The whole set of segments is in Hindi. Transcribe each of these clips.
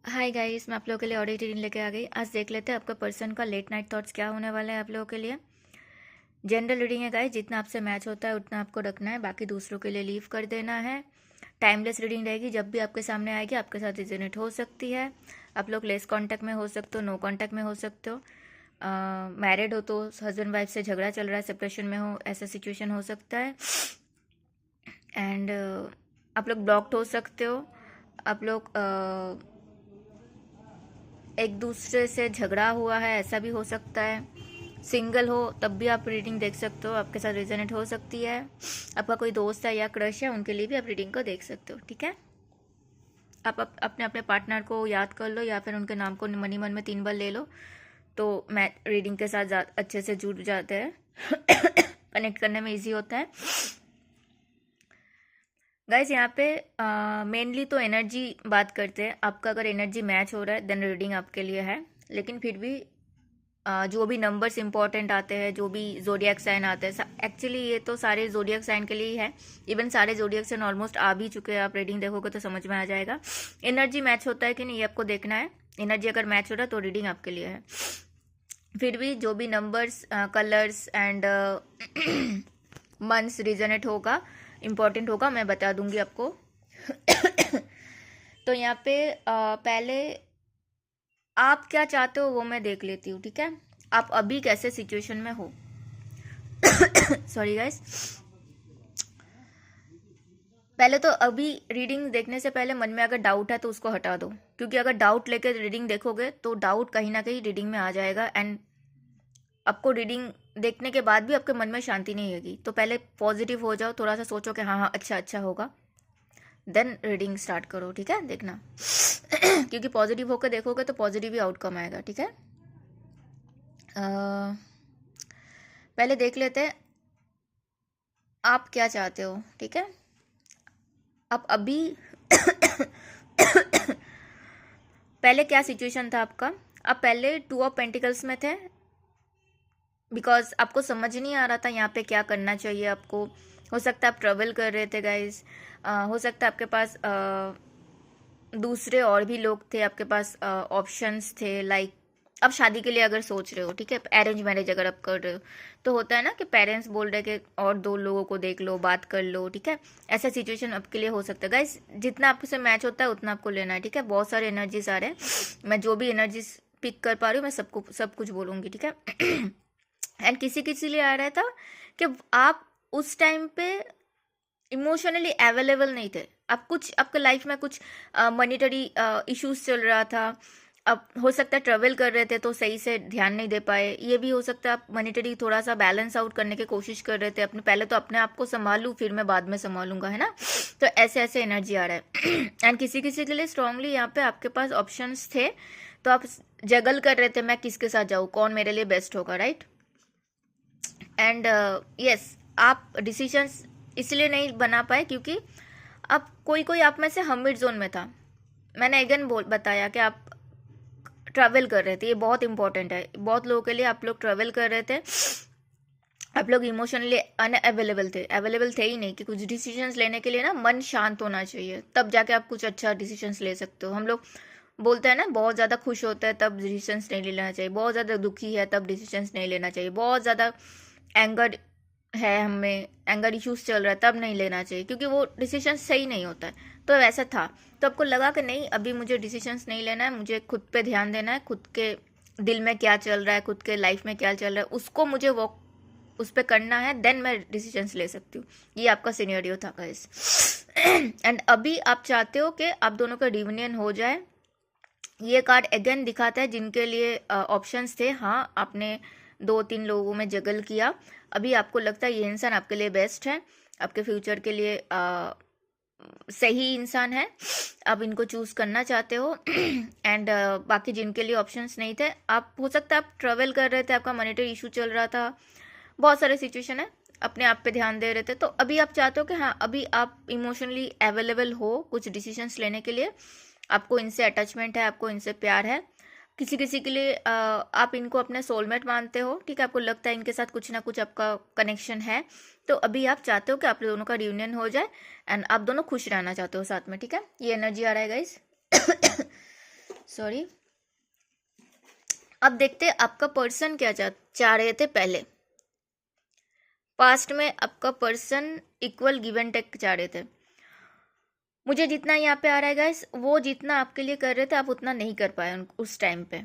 हाय गाइस, मैं आप लोगों के लिए ऑडियो रीडिंग लेके आ गई। आज देख लेते हैं आपका पर्सन का लेट नाइट थॉट्स क्या होने वाला है आप लोगों के लिए। जनरल रीडिंग है गाइस, जितना आपसे मैच होता है उतना आपको रखना है, बाकी दूसरों के लिए लीव कर देना है। टाइमलेस रीडिंग रहेगी, जब भी आपके सामने आएगी आपके साथ रिजोनेट हो सकती है। आप लोग लेस कांटेक्ट में हो सकते हो, नो कांटेक्ट में हो सकते हो। मैरिड हो तो हस्बैंड वाइफ से झगड़ा चल रहा है, सेपरेशन में हो, ऐसा सिचुएशन हो सकता है। एंड आप लोग ब्लॉक्ड हो सकते हो। आप लोग एक दूसरे से झगड़ा हुआ है, ऐसा भी हो सकता है। सिंगल हो तब भी आप रीडिंग देख सकते हो, आपके साथ रेजोनेट हो सकती है। आपका कोई दोस्त है या क्रश है, उनके लिए भी आप रीडिंग को देख सकते हो। ठीक है, आप अपने अपने पार्टनर को याद कर लो या फिर उनके नाम को मनी मन में 3 बार ले लो, तो मैं रीडिंग के साथ अच्छे से जुड़ जाते हैं। कनेक्ट करने में इजी होता है गाइज। यहाँ पे मेनली तो एनर्जी बात करते हैं। आपका अगर एनर्जी मैच हो रहा है देन रीडिंग आपके लिए है। लेकिन फिर भी जो भी नंबर्स इंपॉर्टेंट आते हैं, जो भी जोडियक साइन आते हैं, एक्चुअली ये तो सारे जोडियक साइन के लिए ही है। इवन सारे जोडियक साइन ऑलमोस्ट आ भी चुके हैं, आप रीडिंग देखोगे तो समझ में आ जाएगा एनर्जी मैच होता है कि नहीं, ये आपको देखना है। एनर्जी अगर मैच हो रहा है तो रीडिंग आपके लिए है। फिर भी जो भी नंबर्स, कलर्स एंड मंथ्स रिजनेट होगा, इम्पॉर्टेंट होगा, मैं बता दूंगी आपको। तो यहाँ पे पहले आप क्या चाहते हो वो मैं देख लेती हूँ। ठीक है, आप अभी कैसे सिचुएशन में हो। Sorry guys. पहले तो अभी रीडिंग देखने से पहले मन में अगर डाउट है तो उसको हटा दो, क्योंकि अगर डाउट लेकर रीडिंग देखोगे तो डाउट कहीं ना कहीं रीडिंग में आ जाएगा एंड आपको रीडिंग देखने के बाद भी आपके मन में शांति नहीं होगी। तो पहले पॉजिटिव हो जाओ, थोड़ा सा सोचो कि हाँ हाँ अच्छा अच्छा होगा, देन रीडिंग स्टार्ट करो। ठीक है, देखना। क्योंकि पॉजिटिव होकर देखोगे तो पॉजिटिव ही आउटकम आएगा। ठीक है, पहले देख लेते हैं आप क्या चाहते हो। ठीक है, आप अभी पहले क्या सिचुएशन था आपका। आप पहले 2 ऑफ पेंटिकल्स में थे, बिकॉज आपको समझ नहीं आ रहा था यहाँ पे क्या करना चाहिए आपको। हो सकता है आप ट्रेवल कर रहे थे गाइज। हो सकता है आपके पास दूसरे और भी लोग थे, आपके पास ऑप्शंस थे। लाइक आप शादी के लिए अगर सोच रहे हो, ठीक है, अरेंज मैरिज अगर आप कर रहे हो, तो होता है ना कि पेरेंट्स बोल रहे कि और 2 लोगों को देख लो, बात कर लो। ठीक है, ऐसा सिचुएशन आपके लिए हो सकता है गाइस। जितना आपसे मैच होता है उतना आपको लेना है। ठीक है, बहुत सारे एनर्जीज आ रहे हैं, मैं जो भी एनर्जीज पिक कर पा रही हूँ मैं सबको सब कुछ बोलूँगी। ठीक है। एंड किसी किसी लिए आ रहा था कि आप उस टाइम पे इमोशनली अवेलेबल नहीं थे। आप कुछ आपके लाइफ में कुछ मॉनिटरी इश्यूज चल रहा था। अब हो सकता है ट्रेवल कर रहे थे तो सही से ध्यान नहीं दे पाए। ये भी हो सकता है आप मॉनिटरी थोड़ा सा बैलेंस आउट करने की कोशिश कर रहे थे अपने, पहले तो अपने आप को संभालूं फिर मैं बाद में संभालूंगा, है ना। तो ऐसे ऐसे एनर्जी आ रहा है। एंड किसी किसी के लिए स्ट्रांगली यहाँ पे आपके पास ऑप्शंस थे, तो आप जगल कर रहे थे मैं किसके साथ जाऊँ, कौन मेरे लिए बेस्ट होगा, राइट। एंड यस, आप डिसीजंस इसलिए नहीं बना पाए क्योंकि अब कोई कोई आप में से हमिट जोन में था। मैंने अगेन बताया कि आप ट्रैवल कर रहे थे, ये बहुत इंपॉर्टेंट है बहुत लोगों के लिए। आप लोग ट्रैवल कर रहे थे, आप लोग इमोशनली अनअवेलेबल थे, अवेलेबल थे ही नहीं कि कुछ डिसीजंस लेने के लिए ना मन शांत होना चाहिए, तब जाके आप कुछ अच्छा डिसीजंस ले सकते हो। हम लोग बोलते हैं ना बहुत ज़्यादा खुश होता है तब डिसीजंस नहीं लेना चाहिए, बहुत ज़्यादा दुखी है तब डिसीजंस नहीं लेना चाहिए, बहुत ज़्यादा एंगर है, हमें एंगर इश्यूज चल रहा है तब नहीं लेना चाहिए, क्योंकि वो डिसीजन सही नहीं होता है। तो वैसा था, तो आपको लगा कि नहीं अभी मुझे डिसीजंस नहीं लेना है, मुझे खुद पे ध्यान देना है, खुद के दिल में क्या चल रहा है, खुद के लाइफ में क्या चल रहा है उसको मुझे वो उस पर करना है, देन मैं डिसीजंस ले सकती हूँ। ये आपका सिनेरियो था गाइस। एंड अभी आप चाहते हो कि आप दोनों का रियूनियन हो जाए। ये कार्ड अगेन दिखाता है जिनके लिए ऑप्शंस थे, हाँ आपने 2-3 लोगों में जगल किया, अभी आपको लगता है ये इंसान आपके लिए बेस्ट है, आपके फ्यूचर के लिए सही इंसान है, आप इनको चूज करना चाहते हो। एंड बाकी जिनके लिए ऑप्शंस नहीं थे, आप हो सकता है आप ट्रेवल कर रहे थे, आपका मॉनेटरी इशू चल रहा था, बहुत सारे सिचुएशन है, अपने आप पे ध्यान दे रहे थे, तो अभी आप चाहते हो कि हाँ अभी आप इमोशनली अवेलेबल हो कुछ डिसीजंस लेने के लिए, आपको इनसे अटैचमेंट है, आपको इनसे प्यार है। किसी किसी के लिए आप इनको अपने सोलमेट मानते हो, ठीक है, आपको लगता है इनके साथ कुछ ना कुछ आपका कनेक्शन है, तो अभी आप चाहते हो कि आप दोनों का रियूनियन हो जाए एंड आप दोनों खुश रहना चाहते हो साथ में। ठीक है, ये एनर्जी आ रहा है गाइस। सॉरी। अब देखते हैं आपका पर्सन क्या चाह रहे थे पहले। पास्ट में आपका person equal give and take चाह रहे थे। मुझे जितना यहाँ पे आ रहा है गाइस, वो जितना आपके लिए कर रहे थे आप उतना नहीं कर पाए उस टाइम पे,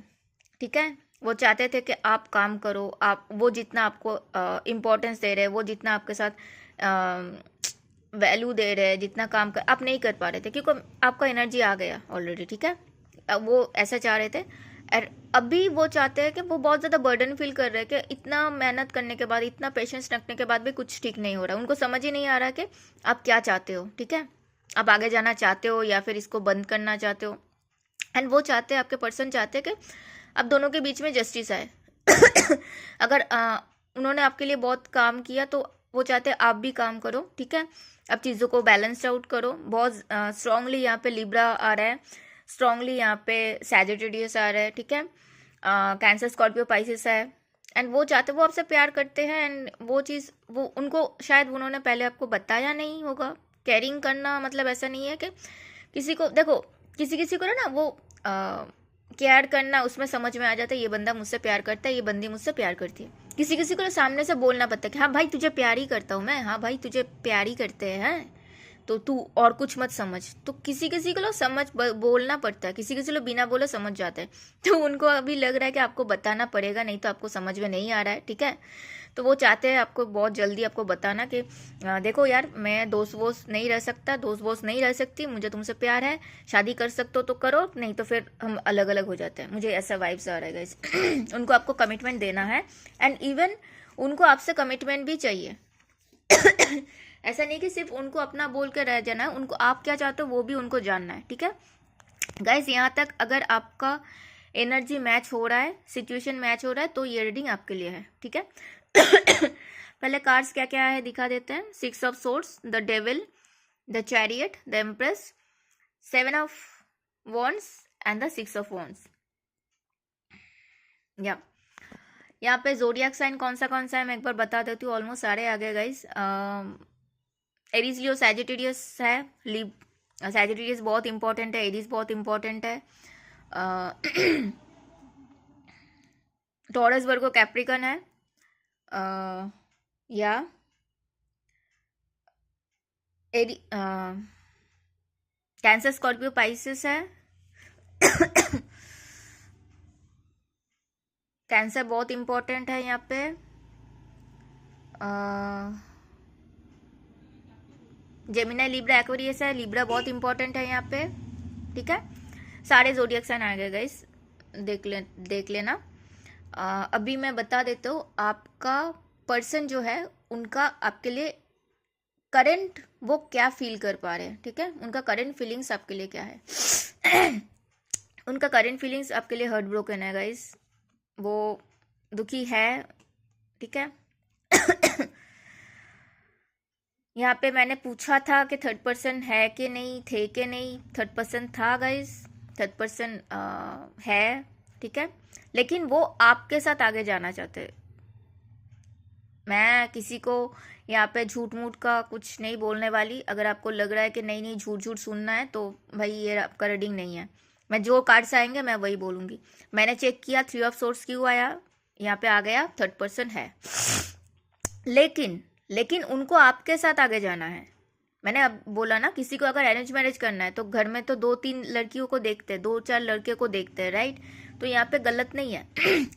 ठीक है। वो चाहते थे कि आप काम करो, आप वो जितना आपको इम्पोर्टेंस दे रहे हैं, वो जितना आपके साथ वैल्यू दे रहे हैं, जितना काम कर आप नहीं कर पा रहे थे क्योंकि आपका एनर्जी आ गया ऑलरेडी, ठीक है। अब वो ऐसा चाह रहे थे। और अभी वो चाहते हैं कि वो बहुत ज़्यादा बर्डन फील कर रहे हैं कि इतना मेहनत करने के बाद, इतना पेशेंस रखने के बाद भी कुछ ठीक नहीं हो रहा। उनको समझ ही नहीं आ रहा कि आप क्या चाहते हो, ठीक है। आप आगे जाना चाहते हो या फिर इसको बंद करना चाहते हो। एंड वो चाहते हैं, आपके पर्सन चाहते हैं कि अब दोनों के बीच में जस्टिस आए। अगर उन्होंने आपके लिए बहुत काम किया तो वो चाहते हैं आप भी काम करो, ठीक है। अब चीज़ों को बैलेंस आउट करो। बहुत स्ट्रांगली यहाँ पे लिब्रा आ रहा है, स्ट्रांगली यहाँ पे सैजिटेरियस आ रहा है, ठीक है। कैंसर, स्कॉर्पियो, पाइसेस है। एंड वो चाहते, वो आपसे प्यार करते हैं। एंड वो चीज़ वो उनको शायद उन्होंने पहले आपको बताया नहीं होगा। केयरिंग करना मतलब ऐसा नहीं है कि किसी को, देखो किसी किसी को ना वो केयर करना उसमें समझ में आ जाता है ये बंदा मुझसे प्यार करता है, ये बंदी मुझसे प्यार करती है। किसी किसी को ना सामने से बोलना पड़ता है कि हाँ भाई तुझे प्यार ही करता हूँ मैं, हाँ भाई तुझे प्यार ही करते हैं, तो तू और कुछ मत समझ। तो किसी किसी को समझ बोलना पड़ता है, किसी किसी लोग बिना बोले समझ जाते हैं। तो उनको अभी लग रहा है कि आपको बताना पड़ेगा, नहीं तो आपको समझ में नहीं आ रहा है, ठीक है। तो वो चाहते हैं आपको बहुत जल्दी आपको बताना कि देखो यार मैं दोस्त वोस्त नहीं रह सकता, दोस्त वोस्त नहीं रह सकती, मुझे तुमसे प्यार है, शादी कर सकते हो तो करो, नहीं तो फिर हम अलग अलग हो जाते हैं। मुझे ऐसा वाइब्स आ रहा है गाइस। उनको आपको कमिटमेंट देना है। एंड इवन उनको आपसे कमिटमेंट भी चाहिए। ऐसा नहीं कि सिर्फ उनको अपना बोल के रह जाना है, उनको आप क्या चाहते हो वो भी उनको जानना है, ठीक है गाइस। यहाँ तक अगर आपका एनर्जी मैच हो रहा है, सिचुएशन मैच हो रहा है, तो ये रीडिंग आपके लिए है, ठीक है। पहले कार्ड्स क्या क्या है दिखा देते हैं। 6 of swords, the devil, the chariot, the empress, 7 of wands and the 6 of wands. या यहाँ पे जोडियक साइन कौन सा है मैं एक बार बता देती हूँ। ऑलमोस्ट सारे आ गए गाइस। एरीज, लियो, सैजिटेरियस है। सैजिटेरियस बहुत इंपॉर्टेंट है, एरीज बहुत इंपॉर्टेंट है। टॉरस, वर्गो, कैप्रिकन है। या कैंसर, स्कॉर्पियो, पाइसेस है। कैंसर बहुत इंपॉर्टेंट है यहाँ पे। जेमिनी, लिब्रा, एक्वेरियस है। लिब्रा बहुत इंपॉर्टेंट है यहाँ पे, ठीक है। सारे जोडियक साइन आ गए गाइस, देख लेना। अभी मैं बता देता हूँ आपका पर्सन जो है उनका आपके लिए करंट वो क्या फील कर पा रहे हैं, ठीक है। उनका करंट फीलिंग्स आपके लिए क्या है। उनका करंट फीलिंग्स आपके लिए हर्ट ब्रोकन है गाइस, वो दुखी है, ठीक है। यहाँ पे मैंने पूछा था कि थर्ड पर्सन है कि नहीं, थे कि नहीं। थर्ड पर्सन था गाइस, थर्ड पर्सन है, ठीक है। लेकिन वो आपके साथ आगे जाना चाहते। मैं किसी को यहाँ पे झूठ मूठ का कुछ नहीं बोलने वाली। अगर आपको लग रहा है कि नहीं नहीं झूठ झूठ सुनना है तो भाई ये आपका रीडिंग नहीं है। मैं जो कार्ड्स आएंगे मैं वही बोलूँगी। मैंने चेक किया 3 ऑफ सोर्ड्स क्यों आया, यहाँ पे आ गया थर्ड पर्सन है। लेकिन उनको आपके साथ आगे जाना है। मैंने अब बोला ना, किसी को अगर अरेंज मैरिज करना है तो घर में तो 2-3 लड़कियों को देखते हैं, 2-4 लड़के को देखते हैं, राइट। तो यहाँ पे गलत नहीं है।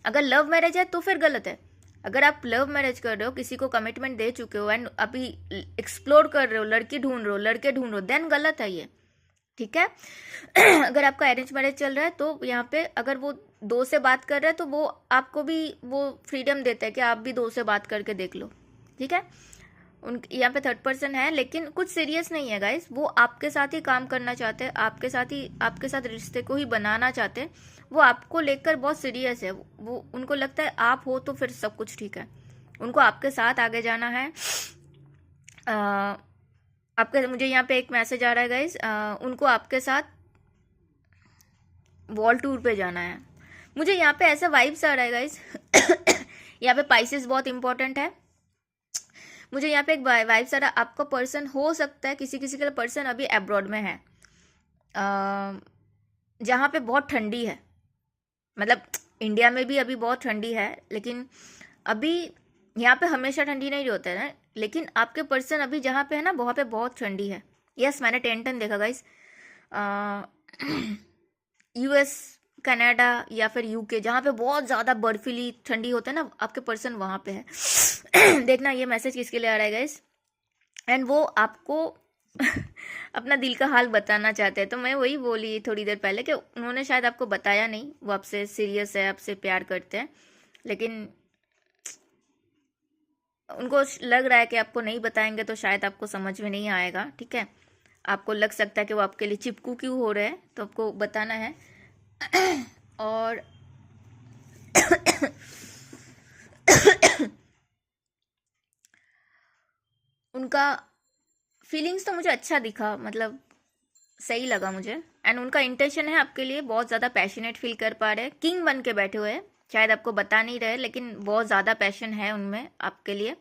अगर लव मैरिज है तो फिर गलत है। अगर आप लव मैरिज कर रहे हो, किसी को कमिटमेंट दे चुके हो एंड अभी एक्सप्लोर कर रहे हो, लड़की ढूंढ रहे हो, लड़के ढूंढ रहे हो, देन गलत है ये, ठीक है। अगर आपका अरेंज मैरिज चल रहा है तो यहाँ पे अगर वो 2 से बात कर रहे हैं तो वो आपको भी वो फ्रीडम देता है कि आप भी 2 से बात करके देख लो, ठीक है। उन यहाँ पे थर्ड पर्सन है लेकिन कुछ सीरियस नहीं है गाइस। वो आपके साथ ही काम करना चाहते हैं, आपके साथ रिश्ते को ही बनाना चाहते हैं। वो आपको लेकर बहुत सीरियस है। वो उनको लगता है आप हो तो फिर सब कुछ ठीक है। उनको आपके साथ आगे जाना है। आपके मुझे यहाँ पे एक मैसेज आ रहा है गाइस, उनको आपके साथ वॉल टूर पे जाना है। मुझे यहाँ पे ऐसा वाइब्स आ रहा है गाइस। यहाँ पे पाइसेस बहुत इंपॉर्टेंट है। मुझे यहाँ पे एक वाइब्स आ रहा है, आपका पर्सन हो सकता है, किसी किसी का पर्सन अभी अब्रॉड में है। जहाँ पे बहुत ठंडी है, मतलब इंडिया में भी अभी बहुत ठंडी है, लेकिन अभी यहाँ पे हमेशा ठंडी नहीं होता है ना, लेकिन आपके पर्सन अभी जहाँ पे है ना वहाँ पे बहुत ठंडी है। यस, मैंने टेंटन देखा गाइस। यूएस, कनाडा या फिर यूके, जहाँ पे बहुत ज़्यादा बर्फीली ठंडी होता है ना, आपके पर्सन वहाँ पे है। देखना ये मैसेज किसके लिए आ रहा है गाइस, एंड वो आपको अपना दिल का हाल बताना चाहते हैं। तो मैं वही बोली थोड़ी देर पहले कि उन्होंने शायद आपको बताया नहीं, वो आपसे सीरियस है, आपसे प्यार करते हैं, लेकिन उनको लग रहा है कि आपको नहीं बताएंगे तो शायद आपको समझ में नहीं आएगा, ठीक है। आपको लग सकता है कि वो आपके लिए चिपकू क्यों हो रहे हैं, तो आपको बताना है। और उनका फीलिंग्स तो मुझे अच्छा दिखा, मतलब सही लगा मुझे, एंड उनका इंटेंशन है आपके लिए बहुत ज़्यादा पैशनेट फील कर पा रहे हैं, किंग बन के बैठे हुए हैं, शायद आपको बता नहीं रहे, लेकिन बहुत ज़्यादा पैशन है उनमें आपके लिए।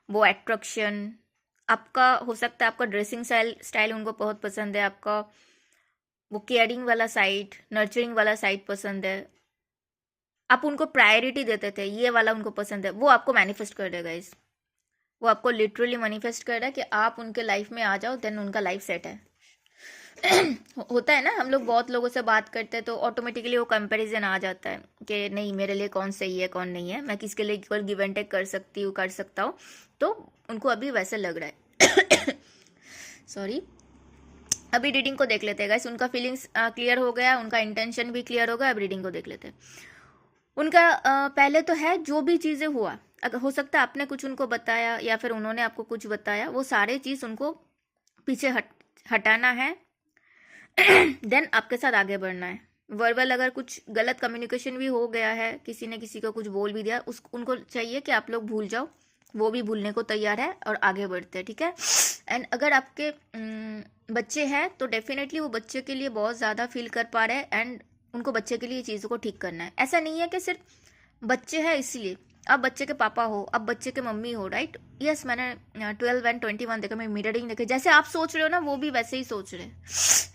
वो अट्रैक्शन आपका हो सकता है, आपका ड्रेसिंग स्टाइल उनको बहुत पसंद है, आपका वो केयरिंग वाला साइड, नर्चरिंग वाला साइड पसंद है, आप उनको प्रायोरिटी देते थे, ये वाला उनको पसंद है। वो आपको मैनिफेस्ट कर देगा इस, वो आपको लिटरली मैनिफेस्ट कर रहा है कि आप उनके लाइफ में आ जाओ, देन उनका लाइफ सेट है। होता है ना, हम लोग बहुत लोगों से बात करते हैं तो ऑटोमेटिकली वो कंपैरिजन आ जाता है कि नहीं मेरे लिए कौन सही है कौन नहीं है, मैं किसके लिए इक्वल गिव एंड टेक कर सकती हूँ, कर सकता हूँ। तो उनको अभी वैसे लग रहा है। सॉरी। अभी रीडिंग को देख लेते हैं गाइस, उनका फीलिंग्स क्लियर हो गया, उनका इंटेंशन भी क्लियर हो गया। अब रीडिंग को देख लेते हैं। उनका पहले तो है जो भी चीज़ें हुआ, अगर हो सकता है आपने कुछ उनको बताया या फिर उन्होंने आपको कुछ बताया, वो सारे चीज़ उनको पीछे हटाना है। देन आपके साथ आगे बढ़ना है। वर्बल अगर कुछ गलत कम्युनिकेशन भी हो गया है, किसी ने किसी को कुछ बोल भी दिया, उस उनको चाहिए कि आप लोग भूल जाओ, वो भी भूलने को तैयार है और आगे बढ़ते हैं, ठीक है। एंड अगर आपके बच्चे हैं तो डेफिनेटली वो बच्चे के लिए बहुत ज़्यादा फील कर पा रहे हैं, एंड उनको बच्चे के लिए चीज़ों को ठीक करना है। ऐसा नहीं है कि सिर्फ बच्चे हैं इसलिए आप बच्चे के पापा हो, आप बच्चे के मम्मी हो, राइट। यस, मैंने 12 एंड 21 देखा, मैं मिररिंग देखे, जैसे आप सोच रहे हो ना वो भी वैसे ही सोच रहे हैं,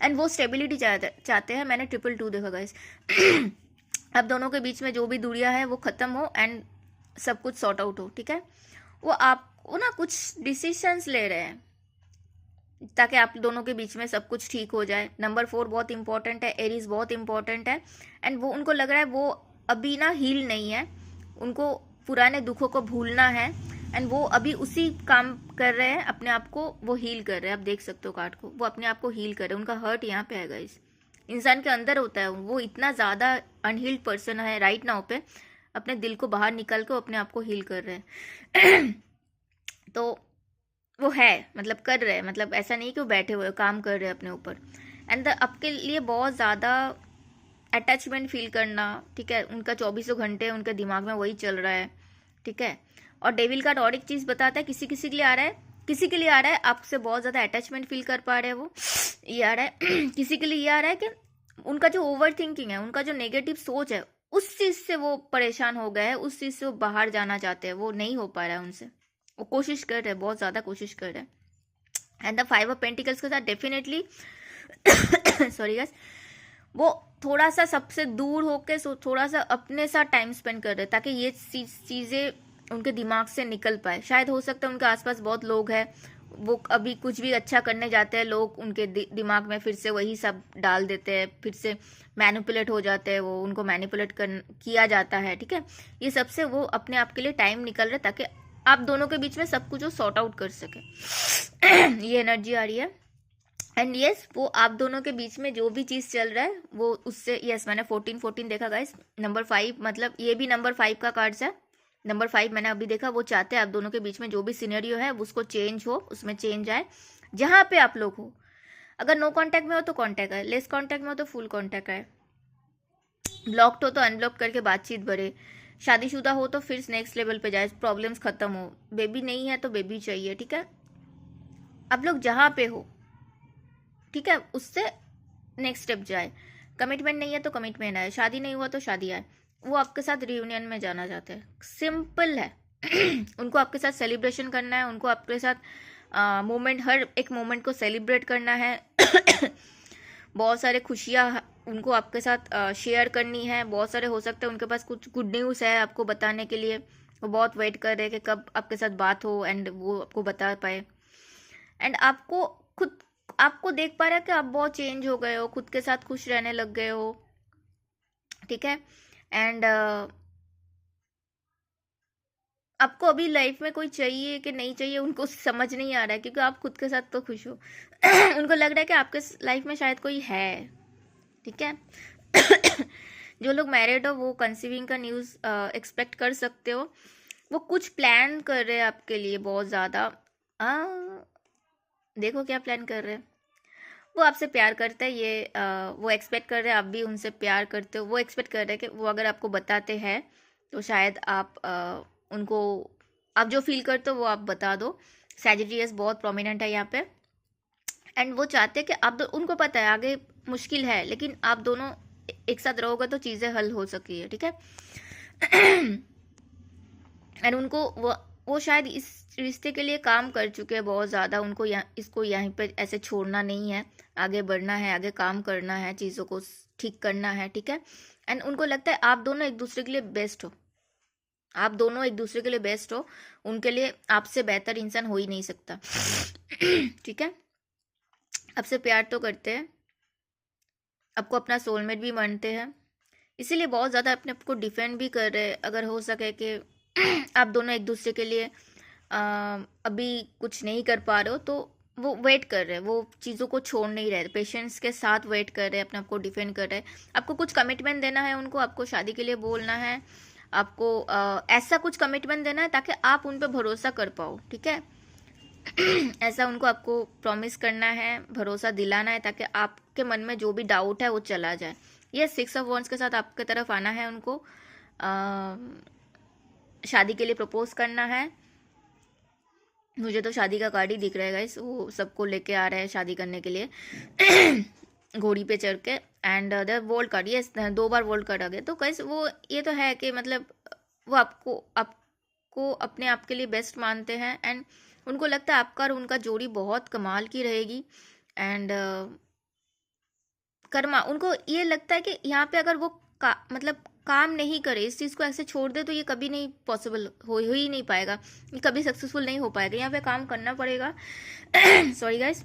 एंड वो स्टेबिलिटी चाहते हैं। मैंने 222 देखा गाइस। अब दोनों के बीच में जो भी दूरियां है वो खत्म हो एंड सब कुछ सॉर्ट आउट हो, ठीक है। वो ना कुछ डिसीजंस ले रहे हैं ताकि आप दोनों के बीच में सब कुछ ठीक हो जाए। नंबर 4 बहुत इंपॉर्टेंट है, एरीज बहुत इंपॉर्टेंट है, एंड वो उनको लग रहा है वो अभी ना हील नहीं है, उनको पुराने दुखों को भूलना है, एंड वो अभी उसी काम कर रहे हैं, अपने आप को वो हील कर रहे हैं। आप देख सकते हो कार्ड को, वो अपने आप को हील कर रहे हैं। उनका हर्ट यहाँ पे है गाइस, इंसान के अंदर होता है, वो इतना ज़्यादा अनहील्ड पर्सन है राइट नाउ पे, अपने दिल को बाहर निकल के अपने आप को हील कर रहे हैं। तो वो है, मतलब कर रहे हैं, मतलब ऐसा नहीं कि वो बैठे हुए काम कर रहे हैं अपने ऊपर। एंड आपके लिए बहुत ज़्यादा अटैचमेंट फील करना, ठीक है। उनका 24 घंटे उनके दिमाग में वही चल रहा है, ठीक है। और डेविल कार्ड और एक चीज़ बताता है, किसी किसी के लिए आ रहा है, किसी के लिए आ रहा है आपसे बहुत ज़्यादा अटैचमेंट फील कर पा रहे हैं वो, ये आ रहा है। किसी के लिए ये आ रहा है कि उनका जो ओवर थिंकिंग है, उनका जो नेगेटिव सोच है, उस चीज़ से वो परेशान हो गए हैं, उस चीज़ से वो बाहर जाना चाहते हैं, वो नहीं हो पा रहा है उनसे, वो कोशिश कर रहे हैं, बहुत ज़्यादा कोशिश कर रहे हैं। एंड द 5 ऑफ पेंटिकल्स के साथ डेफिनेटली सॉरी गाइस, वो थोड़ा सा सबसे दूर होके थोड़ा सा अपने साथ टाइम स्पेंड कर रहे हैं ताकि ये चीज़ें उनके दिमाग से निकल पाए। शायद हो सकता है उनके आसपास बहुत लोग हैं, वो अभी कुछ भी अच्छा करने जाते हैं, लोग उनके दिमाग में फिर से वही सब डाल देते हैं, फिर से मैनिपुलेट हो जाते हैं, वो उनको मैनिपुलेट किया जाता है, ठीक है। ये सबसे वो अपने आप के लिए टाइम निकल रहा है ताकि आप दोनों के बीच में सब कुछ वो सॉर्ट आउट कर सके। ये एनर्जी आ रही है। एंड यस, वो आप दोनों के बीच में जो भी चीज़ चल रहा है वो उससे, यस मैंने 14 देखा गाइस। नंबर 5 मतलब ये भी नंबर 5 का कार्ड्स है। नंबर 5 मैंने अभी देखा, वो चाहते हैं आप दोनों के बीच में जो भी सिनेरियो है उसको चेंज हो, उसमें चेंज आए। जहाँ पे आप लोग हो, अगर नो कॉन्टैक्ट में हो तो कॉन्टैक्ट है, लेस कॉन्टैक्ट में हो तो फुल कॉन्टैक्ट है, ब्लॉक्ड हो तो अनब्लॉक करके बातचीत बढ़े, शादीशुदा हो तो फिर नेक्स्ट लेवल पे जाए, प्रॉब्लम्स खत्म हो, बेबी नहीं है तो बेबी चाहिए, ठीक है। आप लोग जहाँ पे हो, ठीक है, उससे नेक्स्ट स्टेप जाए। कमिटमेंट नहीं है तो कमिटमेंट आए, शादी नहीं हुआ तो शादी आए, वो आपके साथ रियूनियन में जाना चाहते हैं, सिंपल है। उनको आपके साथ सेलिब्रेशन करना है, उनको आपके साथ मोमेंट, हर एक मोमेंट को सेलिब्रेट करना है। बहुत सारे खुशियाँ उनको आपके साथ शेयर करनी है। बहुत सारे हो सकते हैं उनके पास कुछ गुड न्यूज़ है आपको बताने के लिए, वो बहुत वेट कर रहे हैं कि कब आपके साथ बात हो एंड वो आपको बता पाए। एंड आपको खुद आपको देख पा रहा है कि आप बहुत चेंज हो गए हो, खुद के साथ खुश रहने लग गए हो, ठीक है। एंड आपको अभी लाइफ में कोई चाहिए कि नहीं चाहिए उनको समझ नहीं आ रहा है, क्योंकि आप खुद के साथ तो खुश हो। उनको लग रहा है कि आपके लाइफ में शायद कोई है, ठीक है। जो लोग मैरिड हो वो कंसीविंग का न्यूज़ एक्सपेक्ट कर सकते हो। वो कुछ प्लान कर रहे हैं आपके लिए बहुत ज़्यादा। देखो क्या प्लान कर रहे हैं। वो आपसे प्यार करते हैं, ये वो एक्सपेक्ट कर रहे हैं आप भी उनसे प्यार करते हो। वो एक्सपेक्ट कर रहे हैं कि वो अगर आपको बताते हैं तो शायद आप उनको, आप जो फील करते हो वो आप बता दो। सैजिटेरियस बहुत प्रोमिनेंट है यहाँ पे। एंड वो चाहते हैं कि आप उनको पता है आगे मुश्किल है, लेकिन आप दोनों एक साथ रहोगे तो चीज़ें हल हो सकी है, ठीक है। एंड उनको वो शायद इस रिश्ते के लिए काम कर चुके हैं बहुत ज़्यादा। उनको इसको यहीं पे ऐसे छोड़ना नहीं है, आगे बढ़ना है, आगे काम करना है, चीज़ों को ठीक करना है, ठीक है। एंड उनको लगता है आप दोनों एक दूसरे के लिए बेस्ट हो, आप दोनों एक दूसरे के लिए बेस्ट हो। उनके लिए आपसे बेहतर इंसान हो ही नहीं सकता। ठीक है। आपसे प्यार तो करते हैं, आपको अपना सोलमेट भी मानते हैं, इसीलिए बहुत ज़्यादा अपने आप को डिफेंड भी कर रहे हैं। अगर हो सके कि आप दोनों एक दूसरे के लिए अभी कुछ नहीं कर पा रहे हो तो वो वेट कर रहे हैं, वो चीज़ों को छोड़ नहीं रहे, पेशेंस के साथ वेट कर रहे हैं, अपने आप को डिफेंड कर रहे हैं। आपको कुछ कमिटमेंट देना है उनको, आपको शादी के लिए बोलना है, आपको ऐसा कुछ कमिटमेंट देना है ताकि आप उन पर भरोसा कर पाओ, ठीक है। ऐसा उनको आपको प्रॉमिस करना है, भरोसा दिलाना है, ताकि आपके मन में जो भी डाउट है वो चला जाए। ये 6 ऑफ वॉन्ड्स के साथ आपके तरफ आना है उनको, शादी के लिए प्रपोज करना है। मुझे तो शादी का कार्ड ही दिख रहा है गाइस, वो सबको लेके आ रहा है शादी करने के लिए। घोड़ी पे चढ़ के। एंड द वर्ल्ड कार्ड, ये 2 बार वर्ल्ड कार्ड आ गया, तो गाइस वो ये तो है कि मतलब वो आपको अपने आप के लिए बेस्ट मानते हैं। एंड उनको लगता है आपका और उनका जोड़ी बहुत कमाल की रहेगी। एंड कर्मा, उनको ये लगता है कि यहाँ पे अगर वो मतलब काम नहीं करे, इस चीज़ को ऐसे छोड़ दे, तो ये कभी नहीं पॉसिबल हो ही नहीं पाएगा, ये कभी सक्सेसफुल नहीं हो पाएगा, यहाँ पे काम करना पड़ेगा। Sorry guys.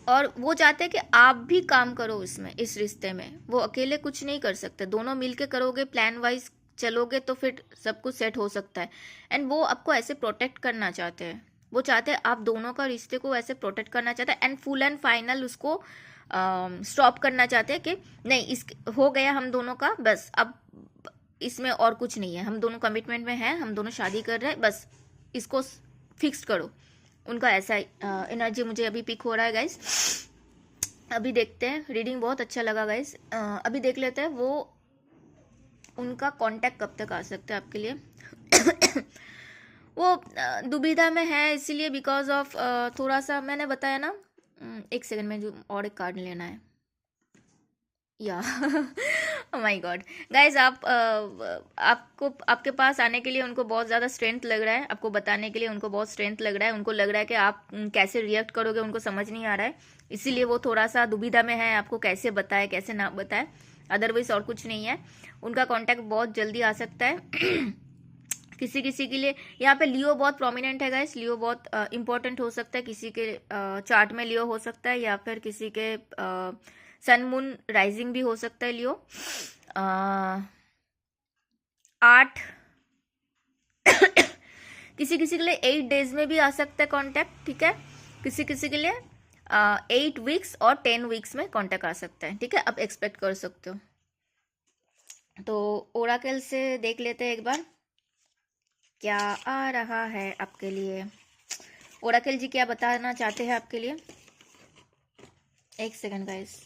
और वो चाहते हैं कि आप भी काम करो इसमें, इस रिश्ते में। वो अकेले कुछ नहीं कर सकते, दोनों मिलके करोगे, प्लान वाइज चलोगे तो फिर सब कुछ सेट हो सकता है। एंड वो आपको ऐसे प्रोटेक्ट करना चाहते हैं, वो चाहते हैं आप दोनों का रिश्ते को ऐसे प्रोटेक्ट करना चाहते हैं। एंड फुल एंड फाइनल उसको स्टॉप करना चाहते हैं कि नहीं, इस हो गया हम दोनों का, बस अब इसमें और कुछ नहीं है, हम दोनों कमिटमेंट में हैं, हम दोनों शादी कर रहे हैं, बस इसको फिक्स करो। उनका ऐसा एनर्जी मुझे अभी पिक हो रहा है गाइस। अभी देखते हैं, रीडिंग बहुत अच्छा लगा गाइस। अभी देख लेते हैं वो उनका कांटेक्ट कब तक आ सकता है आपके लिए। वो दुविधा में है इसीलिए, बिकॉज ऑफ थोड़ा सा मैंने बताया ना। एक सेकंड में जो और एक कार्ड लेना है या। माय गॉड गाइस, आपको आपके पास आने के लिए उनको बहुत ज़्यादा स्ट्रेंथ लग रहा है, आपको बताने के लिए उनको बहुत स्ट्रेंथ लग रहा है। उनको लग रहा है कि आप कैसे रिएक्ट करोगे उनको समझ नहीं आ रहा है, इसीलिए वो थोड़ा सा दुविधा में है, आपको कैसे बताए कैसे ना बताए। अदरवाइज और कुछ नहीं है। उनका कॉन्टैक्ट बहुत जल्दी आ सकता है। किसी किसी के लिए यहाँ पे लियो बहुत प्रोमिनेंट है गाइस, लियो बहुत इंपॉर्टेंट हो सकता है, किसी के चार्ट में लियो हो सकता है, या फिर किसी के सन मून राइजिंग भी हो सकता है लियो। 8 किसी किसी के लिए 8 डेज में भी आ सकता है कांटेक्ट, ठीक है। किसी किसी के लिए 8 वीक्स और 10 वीक्स में कांटेक्ट आ सकता है, ठीक है। आप एक्सपेक्ट कर सकते हो। तो ओराकल से देख लेते हैं एक बार क्या आ रहा है आपके लिए। ओराकल जी क्या बताना चाहते हैं आपके लिए। एक सेकंड गाइस।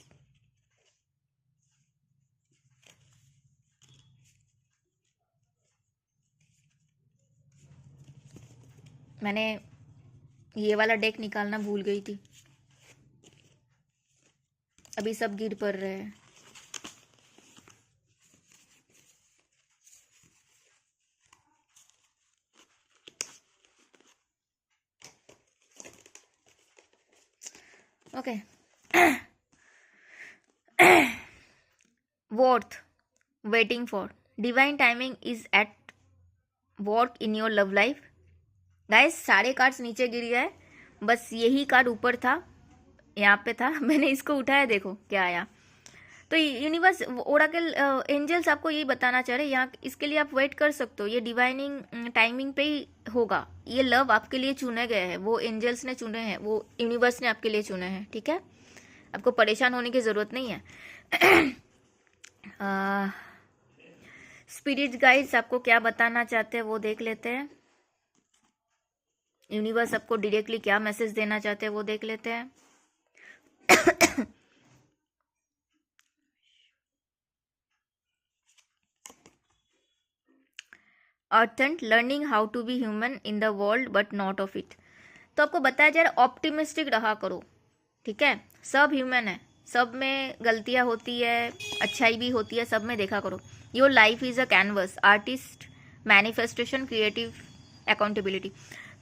मैंने ये वाला डेक निकालना भूल गई थी, अभी सब गिर पड़ रहे हैं। Okay. Worth waiting for, divine timing is at work in your love life. Guys सारे कार्ड्स नीचे गिर गए, बस यही कार्ड ऊपर था, यहाँ पे था, मैंने इसको उठाया, देखो क्या आया। तो यूनिवर्स ओराकल एंजल्स आपको यही बताना चाह रहे हैं, यहाँ इसके लिए आप वेट कर सकते हो, ये डिवाइनिंग टाइमिंग पे ही होगा। ये लव आपके लिए चुने गए हैं, वो एंजल्स ने चुने हैं, वो यूनिवर्स ने आपके लिए चुने हैं, ठीक है। आपको परेशान होने की ज़रूरत नहीं है। स्पिरिट गाइड्स आपको क्या बताना चाहते हैं वो देख लेते हैं। यूनिवर्स आपको डायरेक्टली क्या मैसेज देना चाहते हैं वो देख लेते हैं। Earthen learning how to be human in the world but not of it. तो आपको बताया जा रहा है ऑप्टिमिस्टिक रहा करो, ठीक है। सब ह्यूमन है, सब में गलतियां होती है, अच्छाई भी होती है, सब में देखा करो। Your life is a canvas, artist, manifestation, creative, accountability.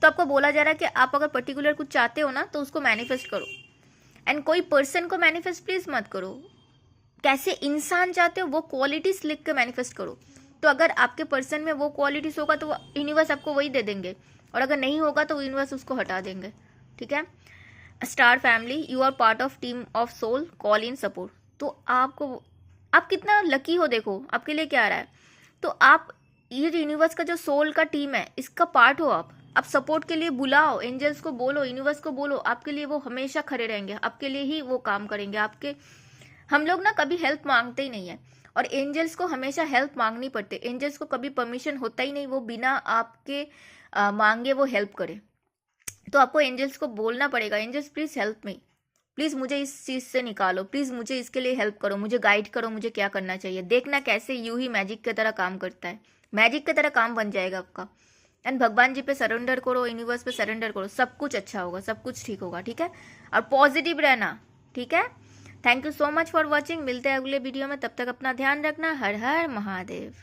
तो आपको बोला जा रहा है कि आप अगर पर्टिकुलर कुछ चाहते हो ना तो उसको मैनिफेस्ट करो। एंड कोई पर्सन को मैनिफेस्ट प्लीज मत करो, कैसे इंसान चाहते हो वो क्वालिटीज लिख के मैनिफेस्ट करो। तो अगर आपके पर्सन में वो क्वालिटीज होगा तो यूनिवर्स आपको वही दे देंगे, और अगर नहीं होगा तो यूनिवर्स उसको हटा देंगे, ठीक है। Star family, you are part of team of soul, call in support. तो आप कितना लकी हो, देखो आपके लिए क्या आ रहा है। तो आप ये यूनिवर्स का जो सोल का टीम है इसका पार्ट हो आप सपोर्ट के लिए बुलाओ, एंजल्स को बोलो, यूनिवर्स को बोलो, आपके लिए वो हमेशा खड़े रहेंगे, आपके लिए ही वो काम करेंगे। आपके हम लोग ना कभी हेल्प मांगते ही नहीं है, और एंजल्स को हमेशा हेल्प मांगनी पड़ती है। एंजल्स को कभी परमिशन होता ही नहीं वो बिना आपके मांगे वो हेल्प करे। तो आपको एंजल्स को बोलना पड़ेगा, angels please help me, please मुझे इस चीज से निकालो, प्लीज मुझे इसके लिए हेल्प करो, मुझे गाइड करो, मुझे क्या करना चाहिए। देखना कैसे यूं ही मैजिक की तरह काम करता है, मैजिक की तरह काम बन जाएगा आपका। एंड भगवान जी पे सरेंडर करो, यूनिवर्स पे सरेंडर करो, सब कुछ अच्छा होगा, सब कुछ ठीक होगा, ठीक है। और पॉजिटिव रहना, ठीक है। Thank you so much for watching, मिलते हैं अगले वीडियो में, तब तक अपना ध्यान रखना। हर हर महादेव।